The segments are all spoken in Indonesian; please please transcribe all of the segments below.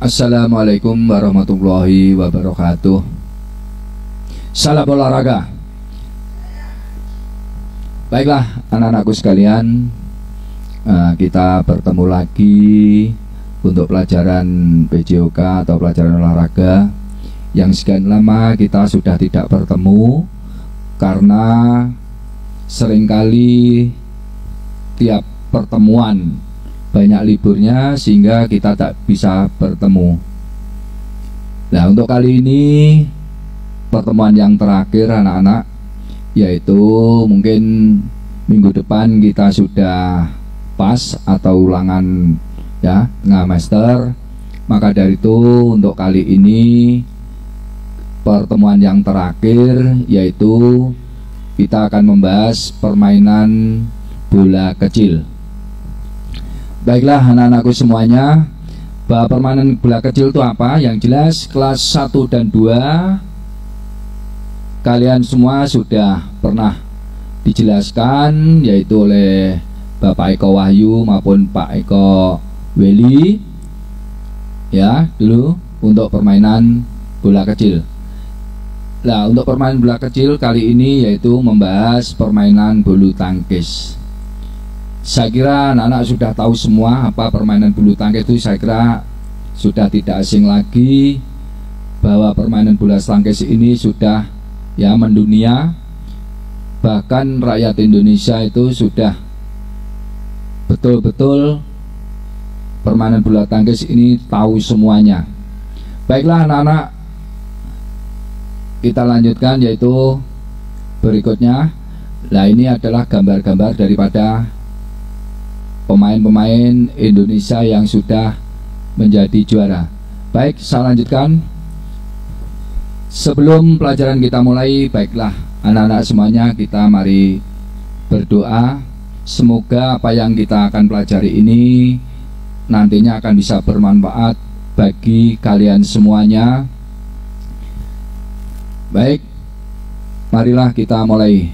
Assalamualaikum warahmatullahi wabarakatuh. Salam olahraga. Baiklah anak-anakku sekalian, kita bertemu lagi untuk pelajaran PJOK atau pelajaran olahraga yang sekian lama kita sudah tidak bertemu karena seringkali tiap pertemuan banyak liburnya sehingga kita tak bisa bertemu. Nah, untuk kali ini pertemuan yang terakhir anak-anak, yaitu mungkin minggu depan kita sudah pas atau ulangan ya, tengah master. Maka dari itu untuk kali ini pertemuan yang terakhir, yaitu kita akan membahas permainan bola kecil. Baiklah anak-anakku semuanya, bahwa permainan bola kecil itu apa? Yang jelas kelas 1 dan 2 kalian semua sudah pernah dijelaskan, yaitu oleh Bapak Eko Wahyu maupun Pak Eko Weli ya, dulu untuk permainan bola kecil. Nah, untuk permainan bola kecil kali ini yaitu membahas permainan bulu tangkis. Saya kira anak-anak sudah tahu semua apa permainan bulu tangkis itu. Saya kira sudah tidak asing lagi bahwa permainan bola tangkis ini sudah ya mendunia. Bahkan rakyat Indonesia itu sudah betul-betul permainan bola tangkis ini tahu semuanya. Baiklah anak-anak, kita lanjutkan yaitu berikutnya. Nah, ini adalah gambar-gambar daripada pemain-pemain Indonesia yang sudah menjadi juara. Baik, saya lanjutkan. Sebelum pelajaran kita mulai, baiklah anak-anak semuanya, kita mari berdoa. Semoga apa yang kita akan pelajari ini nantinya akan bisa bermanfaat bagi kalian semuanya. Baik, marilah kita mulai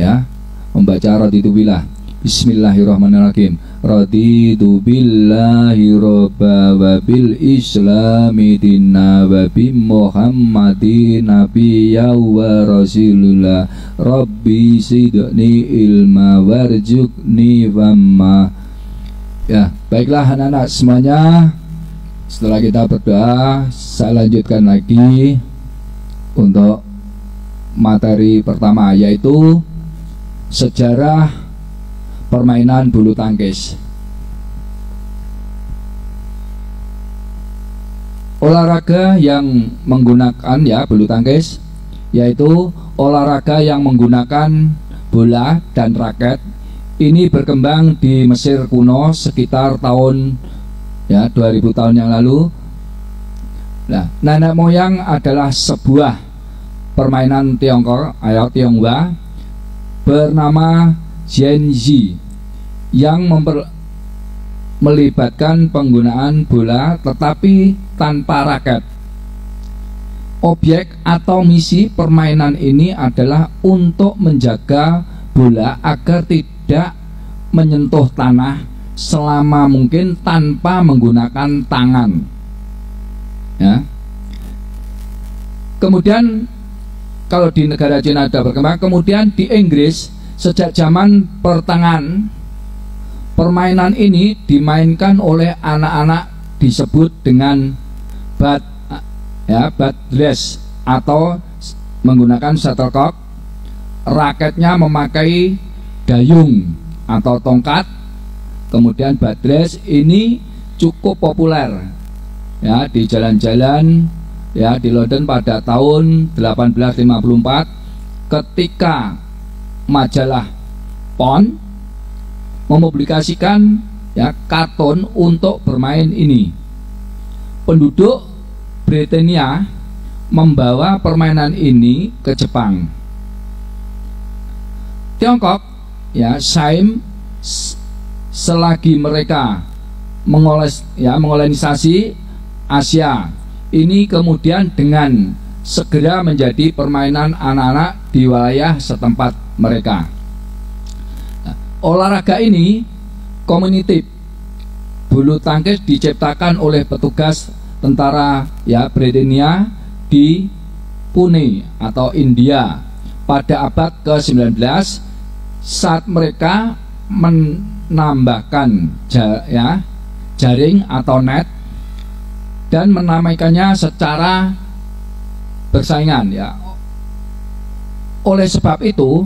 ya, membaca raditu billah. Bismillahirrahmanirrahim. Raditu billahi robba wa bil islami dinna wa bi muhammadin nabiyya wa rasulullah. Rabbi sidni ilma warjukni famma. Ya, baiklah anak-anak semuanya, setelah kita berdoa, saya lanjutkan lagi untuk materi pertama, yaitu sejarah permainan bulu tangkis. Olahraga yang menggunakan ya bulu tangkis, yaitu olahraga yang menggunakan bola dan raket. Ini berkembang di Mesir kuno sekitar tahun ya 2000 tahun yang lalu. Nah, nenek moyang adalah sebuah permainan Tiongkok atau Tionghoa bernama Zhenzi yang melibatkan penggunaan bola tetapi tanpa raket. Objek atau misi permainan ini adalah untuk menjaga bola agar tidak menyentuh tanah selama mungkin tanpa menggunakan tangan ya. Kemudian kalau di negara Cina ada berkembang, kemudian di Inggris sejak zaman pertengahan permainan ini dimainkan oleh anak-anak disebut dengan badress atau menggunakan shuttlecock. Raketnya memakai dayung atau tongkat. Kemudian badress ini cukup populer ya di jalan-jalan ya di London pada tahun 1854 ketika majalah Pond mempublikasikan ya kartun untuk bermain ini. Penduduk Britania membawa permainan ini ke Jepang. Tiongkok ya Siam selagi mereka mengkolonisasi Asia ini kemudian dengan segera menjadi permainan anak-anak di wilayah setempat mereka. Nah, olahraga ini komunitif bulu tangkis diciptakan oleh petugas tentara ya Britania di Pune atau India pada abad ke-19 saat mereka menambahkan jaring atau net dan menamaikannya secara bersaingan ya. Oleh sebab itu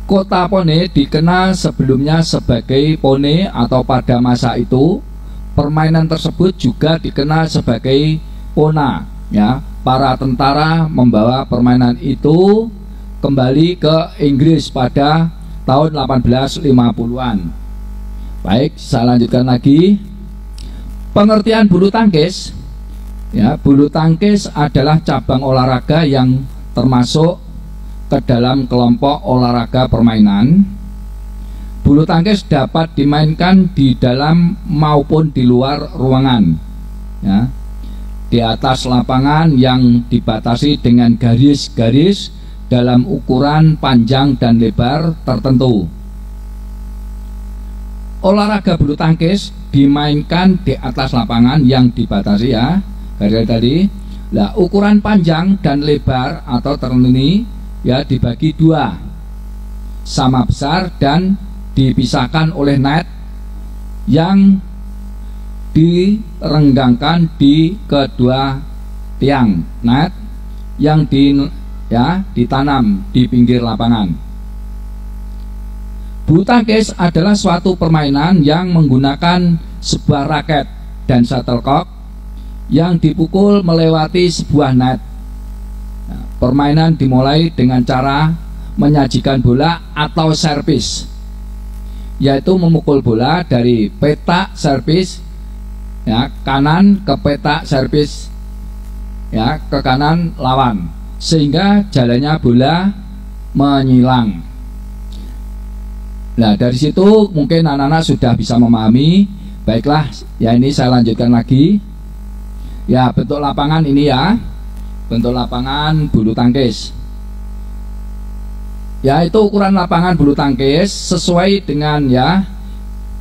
kota Pune dikenal sebelumnya sebagai Pune, atau pada masa itu permainan tersebut juga dikenal sebagai Pona ya. Para tentara membawa permainan itu kembali ke Inggris pada tahun 1850-an. Baik, saya lanjutkan lagi. Pengertian bulu tangkis ya, bulu tangkis adalah cabang olahraga yang termasuk ke dalam kelompok olahraga permainan. Bulu tangkis dapat dimainkan di dalam maupun di luar ruangan ya, di atas lapangan yang dibatasi dengan garis-garis dalam ukuran panjang dan lebar tertentu. Olahraga bulu tangkis dimainkan di atas lapangan yang dibatasi ya, garis tadi. Nah, ukuran panjang dan lebar atau tertentu ini ya dibagi dua, sama besar dan dipisahkan oleh net yang direnggangkan di kedua tiang net yang ditanam di pinggir lapangan. Bulu tangkis adalah suatu permainan yang menggunakan sebuah raket dan shuttlecock yang dipukul melewati sebuah net. Nah, permainan dimulai dengan cara menyajikan bola atau servis, yaitu memukul bola dari petak servis ya, kanan ke petak servis ya, ke kanan lawan, sehingga jalannya bola menyilang. Nah, dari situ mungkin anak-anak sudah bisa memahami. Baiklah, ya ini saya lanjutkan lagi. Ya, bentuk lapangan ini ya, bentuk lapangan bulu tangkis. Ya, itu ukuran lapangan bulu tangkis sesuai dengan ya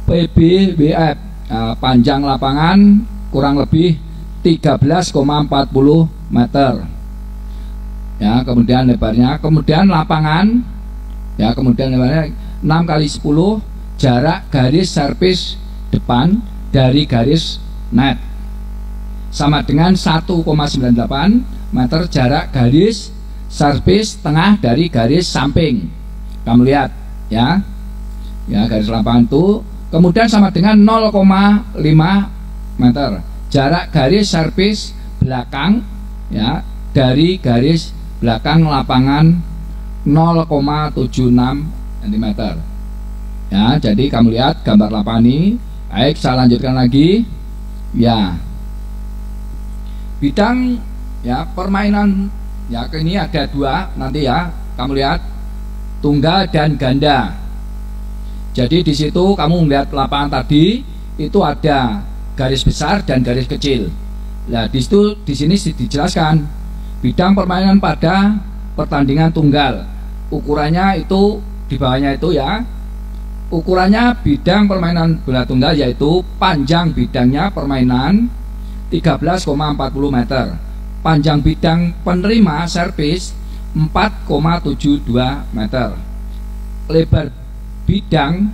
PBWF. Nah, panjang lapangan kurang lebih 13,40 meter. Ya, kemudian lebarnya, kemudian lapangan ya, kemudian lebarnya 6 kali 10, jarak garis servis depan dari garis net sama dengan 1,98 meter jarak garis servis tengah dari garis samping. Kamu lihat ya, ya garis lapangan itu, kemudian sama dengan 0,5 meter jarak garis servis belakang ya dari garis belakang lapangan 0,76 cm. Ya, jadi kamu lihat gambar lapangan ini. Baik, saya lanjutkan lagi. Ya, bidang ya permainan ya ini ada dua nanti ya. Kamu lihat tunggal dan ganda. Jadi di situ kamu melihat lapangan tadi itu ada garis besar dan garis kecil. Nah, di sini dijelaskan bidang permainan pada pertandingan tunggal. Ukurannya itu di bawahnya itu ya, ukurannya bidang permainan bola tunggal yaitu panjang bidangnya permainan 13,40 meter, panjang bidang penerima servis 4,72 meter, lebar bidang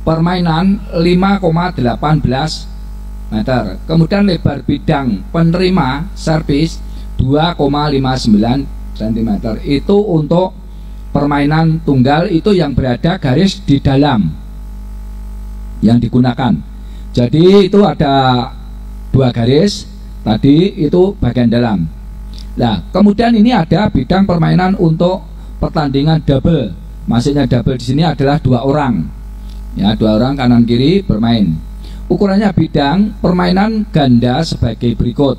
permainan 5,18 meter, kemudian lebar bidang penerima servis 2,59 cm. Itu untuk permainan tunggal, itu yang berada garis di dalam yang digunakan. Jadi itu ada dua garis tadi, itu bagian dalam. Nah, kemudian ini ada bidang permainan untuk pertandingan double. Maksudnya double di sini adalah dua orang. Ya, dua orang kanan kiri bermain. Ukurannya bidang permainan ganda sebagai berikut.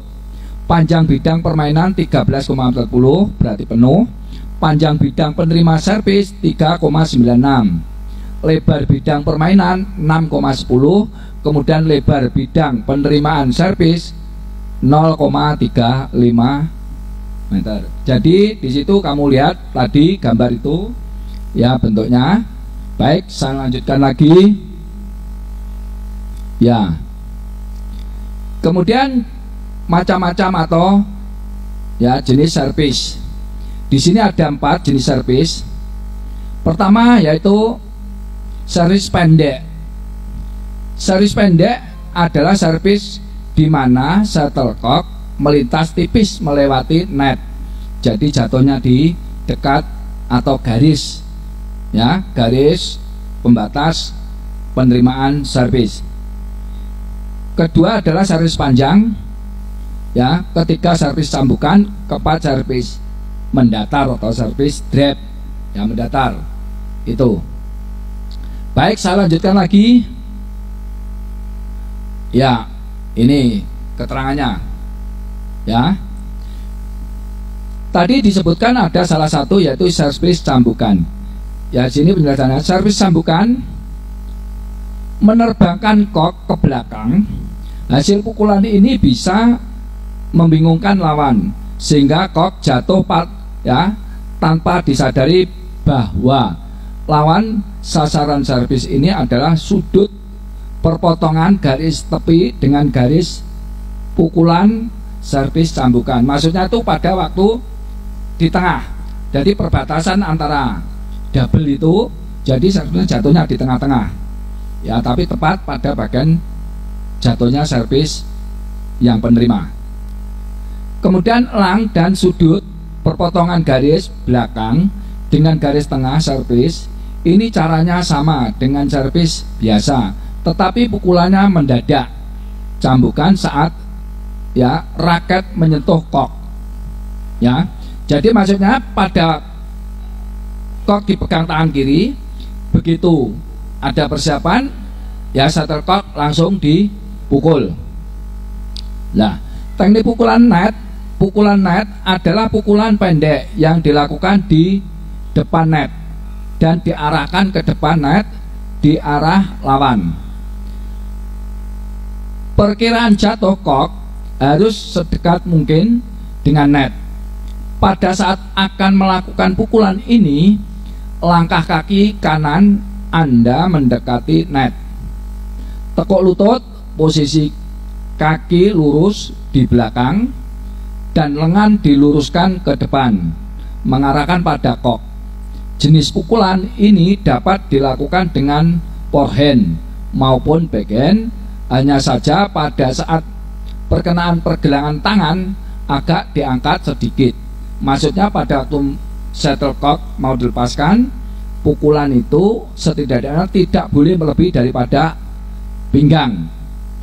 Panjang bidang permainan 13,40 berarti penuh. Panjang bidang penerima servis 3,96, lebar bidang permainan 6,10, kemudian lebar bidang penerimaan servis 0,35 meter. Jadi di situ kamu lihat tadi gambar itu ya bentuknya. Baik, saya lanjutkan lagi. Ya, Kemudian macam-macam atau ya jenis servis. Di sini ada 4 jenis servis. Pertama yaitu servis pendek. Servis pendek adalah servis di mana shuttlecock melintas tipis melewati net. Jadi jatuhnya di dekat atau garis, ya, garis pembatas penerimaan servis. Kedua adalah servis panjang, ya, ketika servis cambukan kepada servis mendatar atau servis drop, ya, mendatar itu. Baik, saya lanjutkan lagi, ya, ini keterangannya, ya. Tadi disebutkan ada salah satu yaitu servis cambukan. Ya, sini penjelasannya. Servis cambukan menerbangkan kok ke belakang. Hasil pukulan ini bisa membingungkan lawan sehingga kok jatuh ya, tanpa disadari bahwa lawan sasaran servis ini adalah sudut perpotongan garis tepi dengan garis pukulan servis cambukan. Maksudnya itu pada waktu di tengah, jadi perbatasan antara double itu, jadi servisnya jatuhnya di tengah-tengah, ya, tapi tepat pada bagian jatuhnya servis yang penerima. Kemudian elang dan sudut perpotongan garis belakang dengan garis tengah servis ini caranya sama dengan servis biasa, tetapi pukulannya mendadak. Cambukan saat, ya, raket menyentuh kok, ya. Jadi maksudnya pada kok dipegang tangan kiri, begitu ada persiapan, ya, shuttlecock langsung dipukul. Nah, teknik pukulan net adalah pukulan pendek yang dilakukan di depan net dan diarahkan ke depan net di arah lawan. Perkiraan jatuh kok harus sedekat mungkin dengan net. Pada saat akan melakukan pukulan ini, langkah kaki kanan Anda mendekati net. Tekuk lutut, posisi kaki lurus di belakang dan lengan diluruskan ke depan, mengarahkan pada kok. Jenis pukulan ini dapat dilakukan dengan forehand maupun backhand, hanya saja pada saat perkenaan pergelangan tangan agak diangkat sedikit. Maksudnya pada waktu shuttlecock mau dilepaskan, pukulan itu setidaknya tidak boleh melebihi daripada pinggang,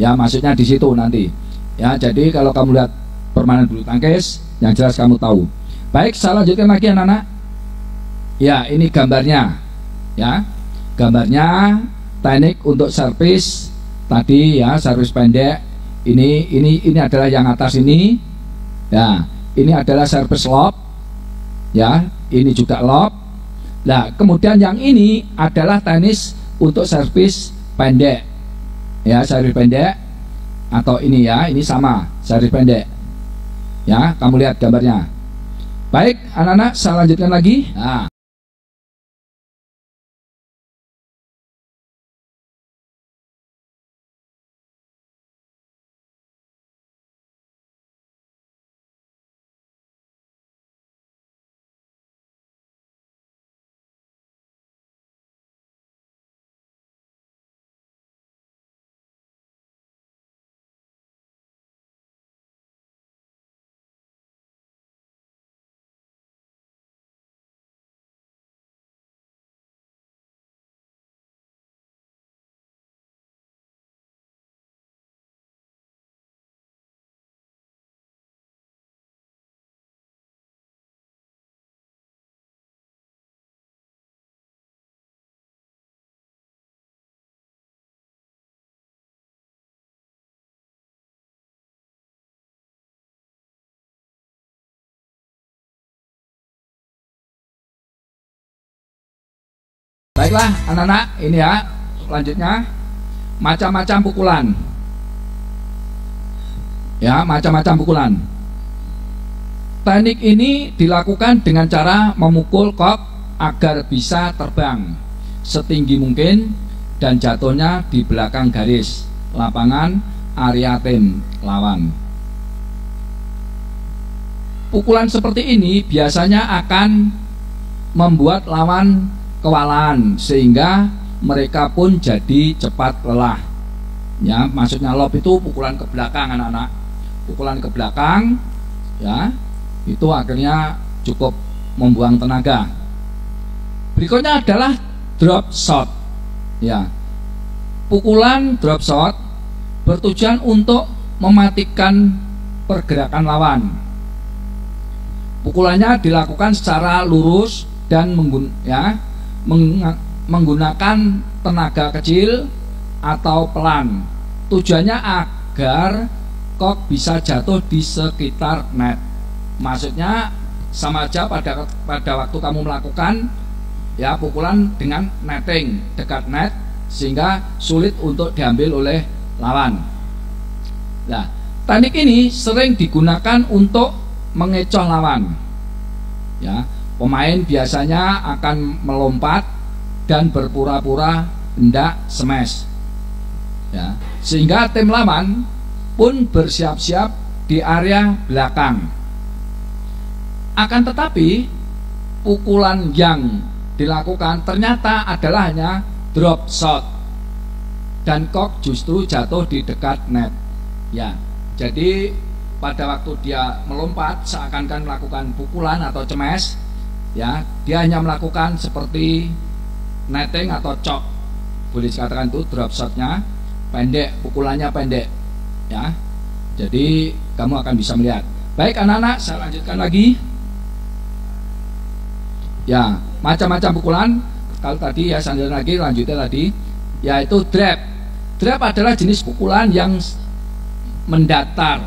ya, maksudnya di situ nanti, ya. Jadi kalau kamu lihat permainan bulu tangkis, yang jelas kamu tahu. Baik, saya lanjutkan lagi anak-anak. Ya, ini gambarnya, ya, gambarnya teknik untuk servis tadi, ya, servis pendek. Ini adalah yang atas ini, ya. Ini adalah servis lob, ya, ini juga lob. Nah, kemudian yang ini adalah tenis untuk servis pendek, ya, servis pendek atau ini, ya, ini sama servis pendek, ya, kamu lihat gambarnya. Baik anak-anak, saya lanjutkan lagi. Nah, baiklah anak-anak, ini ya, selanjutnya macam-macam pukulan, ya, macam-macam pukulan. Teknik ini dilakukan dengan cara memukul kok agar bisa terbang setinggi mungkin dan jatuhnya di belakang garis lapangan area tim lawan. Pukulan seperti ini biasanya akan membuat lawan kewalahan sehingga mereka pun jadi cepat lelah. Ya, maksudnya lob itu pukulan ke belakang anak-anak. Pukulan ke belakang ya, itu akhirnya cukup membuang tenaga. Berikutnya adalah drop shot. Ya. Pukulan drop shot bertujuan untuk mematikan pergerakan lawan. Pukulannya dilakukan secara lurus dan menggunakan tenaga kecil atau pelan. Tujuannya agar kok bisa jatuh di sekitar net. Maksudnya sama aja pada waktu kamu melakukan ya pukulan dengan netting dekat net sehingga sulit untuk diambil oleh lawan. Nah, teknik ini sering digunakan untuk mengecoh lawan. Ya, pemain biasanya akan melompat dan berpura-pura hendak smash. Ya, sehingga tim lawan pun bersiap-siap di area belakang. Akan tetapi pukulan yang dilakukan ternyata adalah hanya drop shot dan kok justru jatuh di dekat net. Ya, jadi pada waktu dia melompat seakan-akan melakukan pukulan atau cemes, ya dia hanya melakukan seperti netting atau chop, boleh dikatakan itu drop shotnya pendek, pukulannya pendek, ya. Jadi kamu akan bisa melihat. Baik anak-anak, saya lanjutkan lagi. Ya, macam-macam pukulan. Kalau tadi ya saya lagi lanjutnya tadi, yaitu drop. Drop adalah jenis pukulan yang mendatar.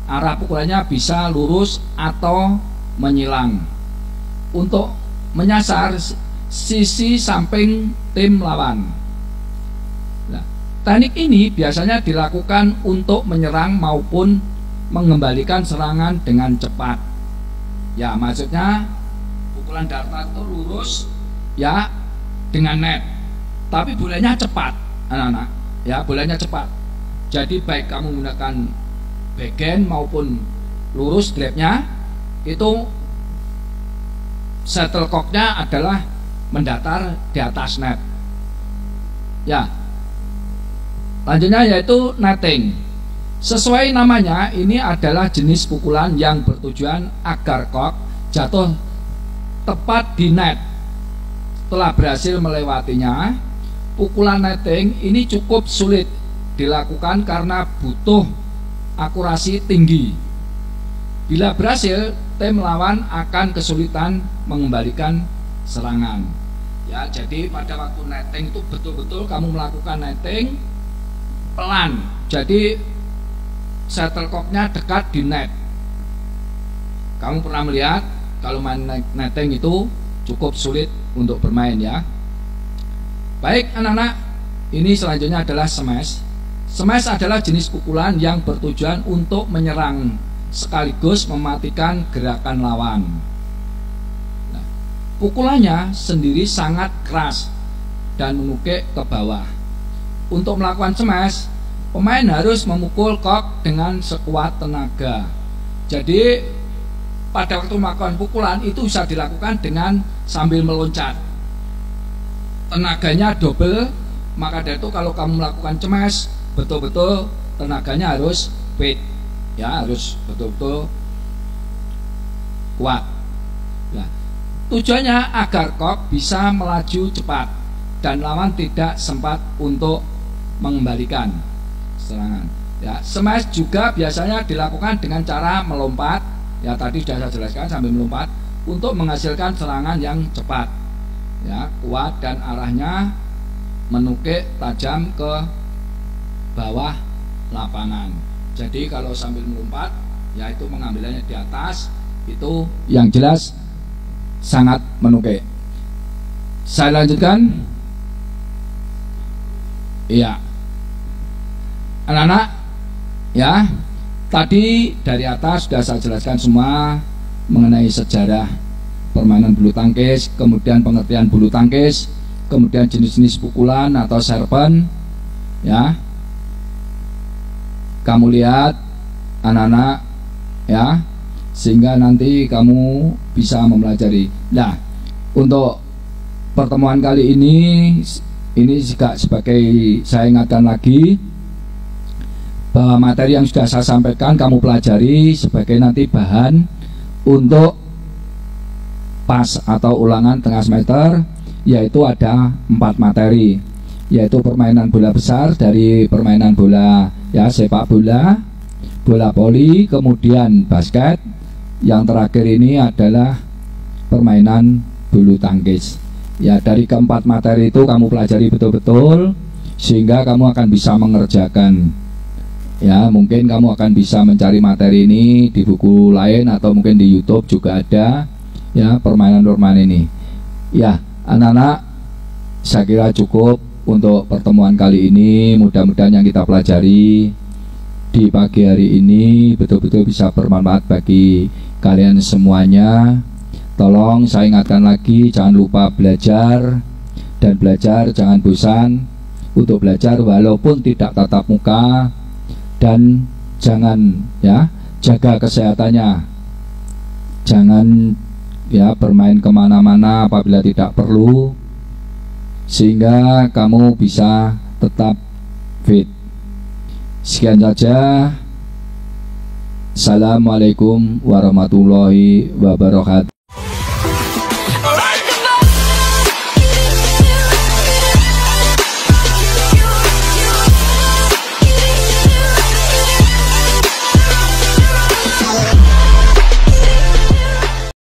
Arah pukulannya bisa lurus atau menyilang untuk menyasar sisi samping tim lawan. Nah, teknik ini biasanya dilakukan untuk menyerang maupun mengembalikan serangan dengan cepat. Ya, maksudnya pukulan datar itu lurus ya dengan net, tapi bolanya cepat, anak-anak. Ya, bolanya cepat. Jadi baik kamu menggunakan backhand maupun lurus grabnya, itu shuttlecocknya adalah mendatar di atas net. Ya, lanjutnya yaitu netting. Sesuai namanya, ini adalah jenis pukulan yang bertujuan agar kok jatuh tepat di net. Setelah berhasil melewatinya, pukulan netting ini cukup sulit dilakukan karena butuh akurasi tinggi. Bila berhasil, tim lawan akan kesulitan mengembalikan serangan. Ya, jadi pada waktu netting itu betul-betul kamu melakukan netting pelan. Jadi shuttlecocknya dekat di net. Kamu pernah melihat kalau main netting itu cukup sulit untuk bermain ya. Baik anak-anak, ini selanjutnya adalah smash. Smash adalah jenis pukulan yang bertujuan untuk menyerang sekaligus mematikan gerakan lawan. Nah, pukulannya sendiri sangat keras dan menukik ke bawah. Untuk melakukan smash, pemain harus memukul kok dengan sekuat tenaga. Jadi pada waktu melakukan pukulan itu bisa dilakukan dengan sambil meloncat. Tenaganya double, maka dari itu kalau kamu melakukan smash betul-betul tenaganya harus fit, ya harus betul-betul kuat. Nah, tujuannya agar kok bisa melaju cepat dan lawan tidak sempat untuk mengembalikan serangan. Ya, smash juga biasanya dilakukan dengan cara melompat. Ya, tadi sudah saya jelaskan sambil melompat untuk menghasilkan serangan yang cepat, ya kuat dan arahnya menukik tajam ke bawah lapangan. Jadi kalau sambil melompat, yaitu mengambilnya di atas, itu yang jelas sangat menukik. Saya lanjutkan. Iya, anak-anak, ya tadi dari atas sudah saya jelaskan semua mengenai sejarah permainan bulu tangkis, kemudian pengertian bulu tangkis, kemudian jenis-jenis pukulan atau serpen, ya. kamu lihat anak-anak ya, sehingga nanti kamu bisa mempelajari. Nah, untuk pertemuan kali ini juga sebagai saya ingatkan lagi bahwa materi yang sudah saya sampaikan kamu pelajari sebagai nanti bahan untuk pas atau ulangan tengah semester, yaitu ada 4 materi, yaitu permainan bola besar dari permainan bola ya, sepak bola, bola voli, kemudian basket, yang terakhir ini adalah permainan bulu tangkis. Ya, dari keempat materi itu kamu pelajari betul-betul sehingga kamu akan bisa mengerjakan. Ya, mungkin kamu akan bisa mencari materi ini di buku lain atau mungkin di YouTube juga ada ya permainan-permainan ini. Ya, anak-anak, saya kira cukup untuk pertemuan kali ini. Mudah-mudahan yang kita pelajari di pagi hari ini betul-betul bisa bermanfaat bagi kalian semuanya. Tolong saya ingatkan lagi, jangan lupa belajar, dan belajar jangan bosan untuk belajar walaupun tidak tatap muka, dan jangan ya, jaga kesehatannya, jangan ya bermain kemana-mana apabila tidak perlu, sehingga kamu bisa tetap fit. Sekian saja. Assalamualaikum warahmatullahi wabarakatuh.